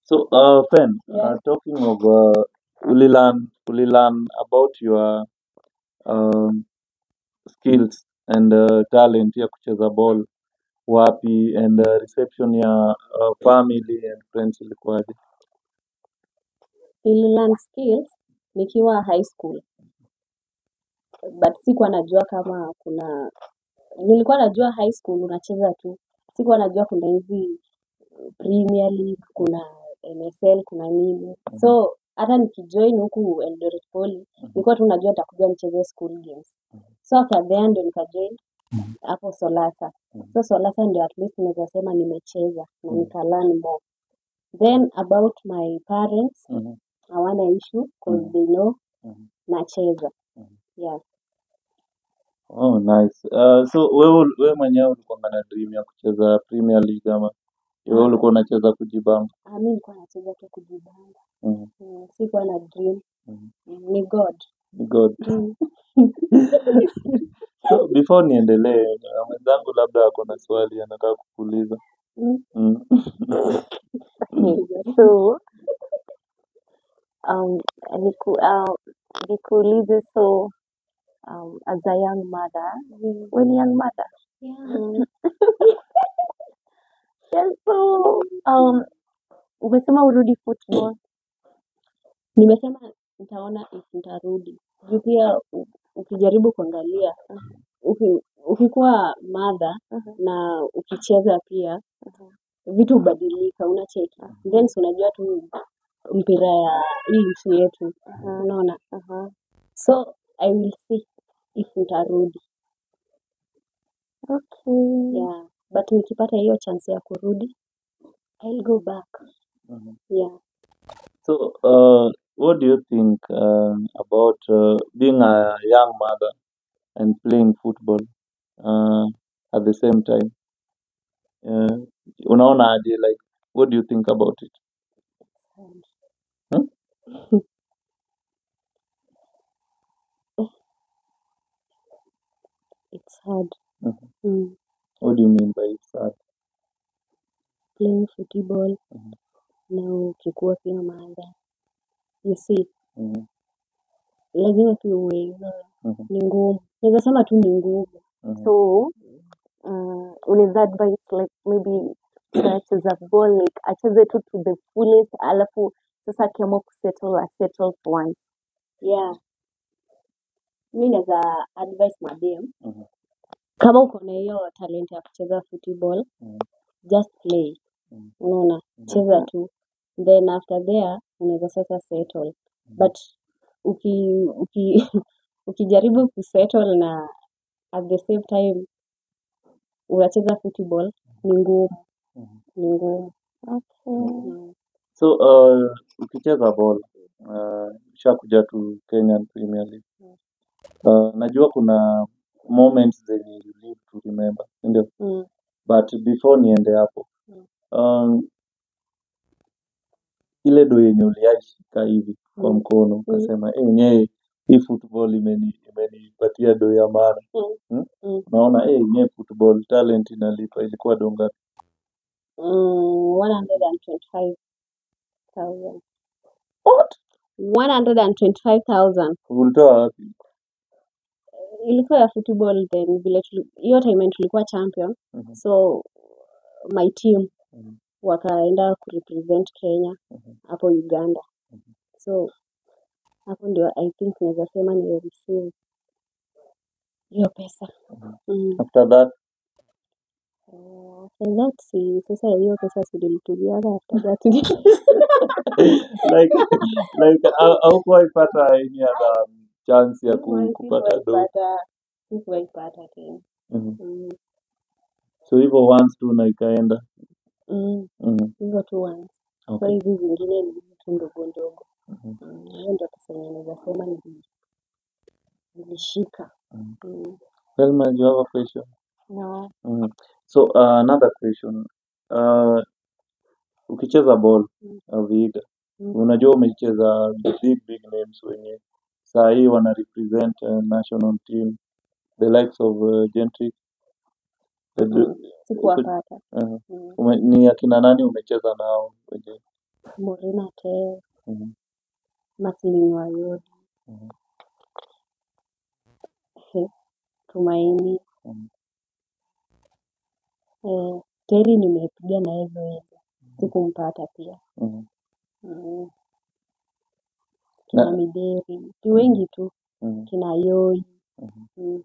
So, Fen, Yes. talking of ulilan about your um, skills and talent ya kucheza ball wapi and reception ya family and friends ilikuwaje? Nililearn skills nikiwa high school, but sikuwa najua kama nilikuwa najua high school unacheza tu, sikuwa najua kuna hizi Premier League, kuna NSL, kuna nini. So hata nikijoin huku Eldoret Poly nilikuwa tu najua nitakuja nicheze school games. So after then ndio nikajoin hapo Solasa. So Solasa ndio at least naweza sema nimecheza na nikalearn more. Then about my parents, hawana issue because they know nacheza. Yeah. Oh, nice. So wewe mwenyewe ulikuwa na dream ya kucheza Premier League ama wewe ulikuwa unacheza kujibamba? Mimi nilikuwa nacheza tu kujibamba. Mm. Sikuwa na dream. Ni God. God. So before niendelee, mwenzangu labda ako na swali anataka kukuuliza. Mm. So, nikuulize, so as a young mother, when young mother, Yeah. yes, so umesema urudi football. Nimesema nitaona if nitarudi. Juu pia ukijaribu kuangalia ukikuwa mother na ukicheza pia vitu hubadilika, unacheki. Then si unajua tu mpira ya hii nchi yetu, unaona. So I will see if nitarudi. Okay. Yeah, but nikipata hiyo chance ya kurudi I'll go back. Yeah. So, what do you think about being a young mother and playing football at the same time? Unaona aje, like, what do you think about it? It's hard. What do you mean by it's hard? Playing football na ukikuwa pia mother. You see, lazima pia uwe ni ngumu. Naweza sema tu ni ngumu. So, unaweza advice like maybe acheza ball like acheze tu to the fullest, alafu sasa akiamua kusettle for once. Yeah. Mimi naweza advise madem. Kama uko na hiyo talent ya kucheza football, just play. Unaona, cheza tu. Then after there, unaweza sasa settle. But ukijaribu kusettle na at the same time unacheza football, ni ngumu. Ni ngumu. Okay. So, ukicheza ball, ushakuja tu Kenyan Premier League. Najua kuna moments zenye you live to remember, ndio? But before niende hapo, ile do yenye uliaishika hivi kwa mkono ukasema yenyewe hii football imenipatia do ya maana. Naona yenyewe football talent inalipa, ilikuwa do ngapi? 125,000. What? 125,000. Ulitoa wapi? Ilikuwa ya football then vile hiyo time tulikuwa champion. So my team wakaenda kurepresent Kenya hapo Uganda. So hapo ndio I think naweza sema ni receive hiyo pesa. After that, Sasa hiyo pesa silituliaga after that. like haukuwahi pata any other chance ya kupata do? Sikuwahi pata tena. So hivyo once tu na ikaenda. Hivyo tu once. So hizi zingine ni vitu ndogo ndogo. Hiyo ndio pesa yenye naweza sema nilishika. Selma, do you have a question? No. So another question. Ukicheza ball Vihiga, unajua umecheza big names wenye saa hii wana represent national team, the likes of Gentry. Sikuwapata. Ni akina nani umecheza nao wenye Morena Te, Mhm. Maslin Wayodi, Mhm. Tumaini. Mhm. Terry nimepiga naye zoezi, sikumpata pia. Mhm. Kina Na Mideri, ni wengi tu, mhm. kina Yoi. Mhm.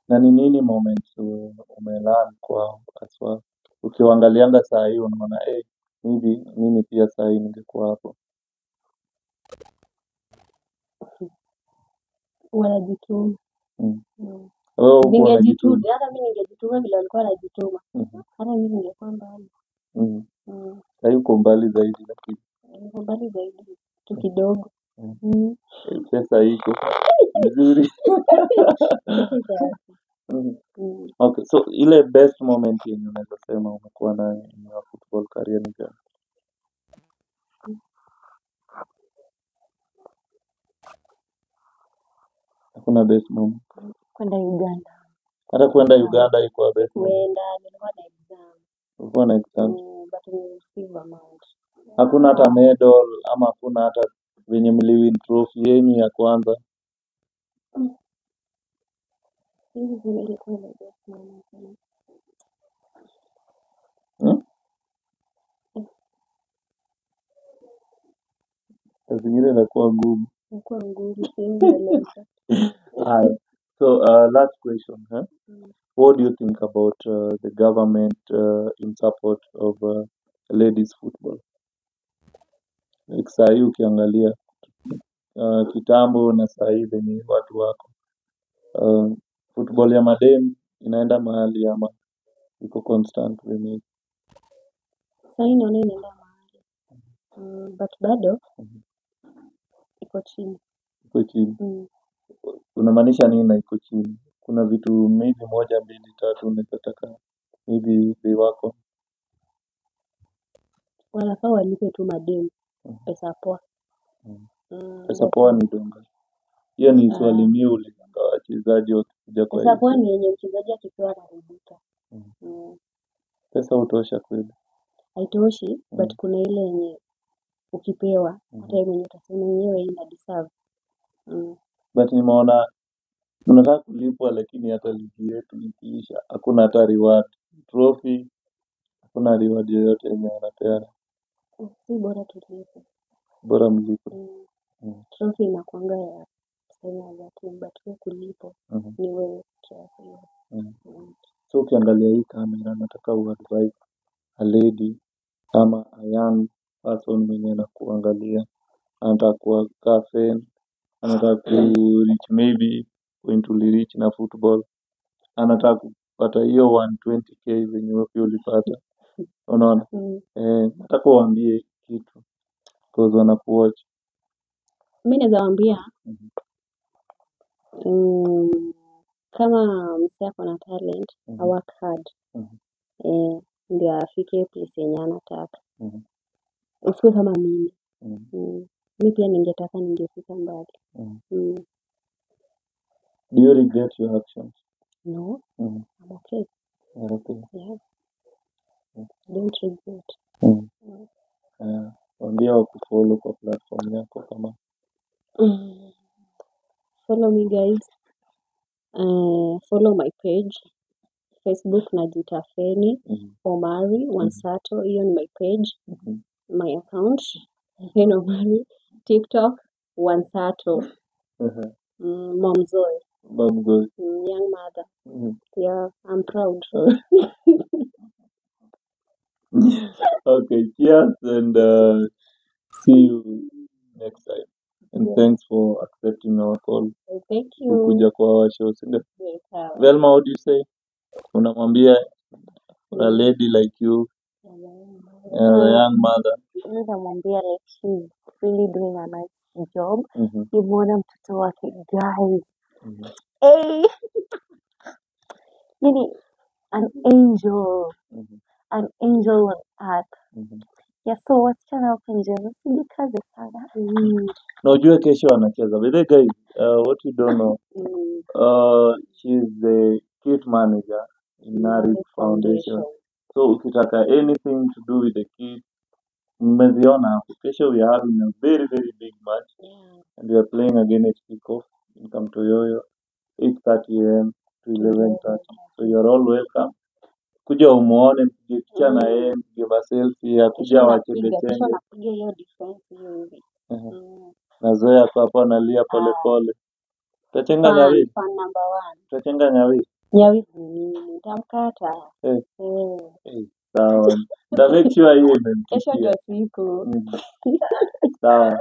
Na ni nini moments umelearn kwao haswa ukiwaangalianga saa hii unaona hivi mimi pia saa hii ningekuwa hapo. Wanajituma. Mm. Mm. Wewe huko unajituma. Ningejituma, hata mimi ningejituma vile walikuwa wanajituma. Mhm. Hata mimi ningekuwa mbali. Mhm. Saa hii uko mbali zaidi lakini. Niko mbali zaidi tu kidogo. Pesa iko vizuri. Mhm. Okay, so ile best moment yenye unaweza sema umekuwa nayo in your football career ni gani? Hakuna best moment. Kwenda Uganda. Hata kwenda Uganda iko best moment. Kuenda, nilikuwa na exam. Ulikuwa na exam. But we receive amount. Hakuna hata medal ama hakuna hata venye mliwin trophy yenyu ya kwanza. Hizi zilikuwa na best moment. Zingine inakuwa ngumu. Ilikuwa ngumu, siwezi. Haya. So last question, huh? What do you think about the government in support of ladies football? Like saa hii ukiangalia kitambo na saa hii venye watu wako football ya madem inaenda mahali ama iko constant venye Sasa hii naona inaenda mahali. But bado iko chini. iko chini. Unamaanisha nini na iko chini? Kuna vitu maybe 1, 2, 3 unataka maybe they wako Wanafaa walipe tu madem pesa poa. pesa poa ni donga. Hiyo ni swali mimi ulianga wachezaji wakikuja kwa Pesa poa ni yenye mchezaji akipewa anaridhika. Pesa hutosha kweli? Haitoshi, but kuna ile yenye ukipewa hata yeye mwenyewe utasema yenyewe ina deserve. But nimeona unataka kulipwa lakini hata ligi yetu ikiisha hakuna hata reward trophy, hakuna reward yoyote yenye wanapeana. Si bora tulipe. Bora mlipe. Trophy inakuanga ya tuseme za team, but wewe kulipo ni wewe trophy. So ukiangalia hii kamera nataka uadvise a lady ama a young person mwenye anakuangalia anataka kuwa fan, anataka ku reach maybe point to reach na football, anataka kupata hiyo 120k venye wewe pia ulipata, unaona nataka uambie kitu cause wanakuwatch. Mimi naweza waambia kama msee ako na talent a work hard ndio afike place yenye anataka. Usiwe kama mimi. Mimi pia ningetaka ningefika mbali. Do you regret your actions? No. I'm okay. You're okay. Yeah. Don't regret. Waambia wakufollow kwa platform yako kama Follow me guys. Follow my page. Facebook najiita Feni Omari Wansato, hiyo ni my page. My account Feni Omari. TikTok Wansato. Mom Zoe. Young mother. Yeah, I'm proud. Okay, cheers and see you next time. And thanks for accepting our call. Thank you. Kukuja kwa our shows. Welcome. Velma, what do you say? Unamwambia a lady like you, a young mother. Nitamwambia like she's really doing a nice job. Nimeona mtoto wake guys. Yani an angel. An angel on earth. Yeah, so wasichana wako nje wasijikaze sana. Na ujue kesho anacheza. By the guys, what you don't know, she's the kit manager in Narif Foundation. So ukitaka anything to do with the kids, Mmeziona hapo. Kesho we are having a very very big match Yeah. and we are playing against Kickoff in Kamtoyoyo 8:30 a.m. to 11:30. So you are all welcome. Kuja umuone, mpige picha na yeye, mpige maselfie, akuja Kesho wachembechembe. napiga hiyo defense hiyo hivi. Na Zoea kwa hapo analia pole. Tutachenga Fan Nyawiri. number 1. Tutachenga Nyawiri. Nyawiri ni nini? Nitamkata. Sawa. Na make sure hiyo Kesho imemfikia. ndio siku. Sawa.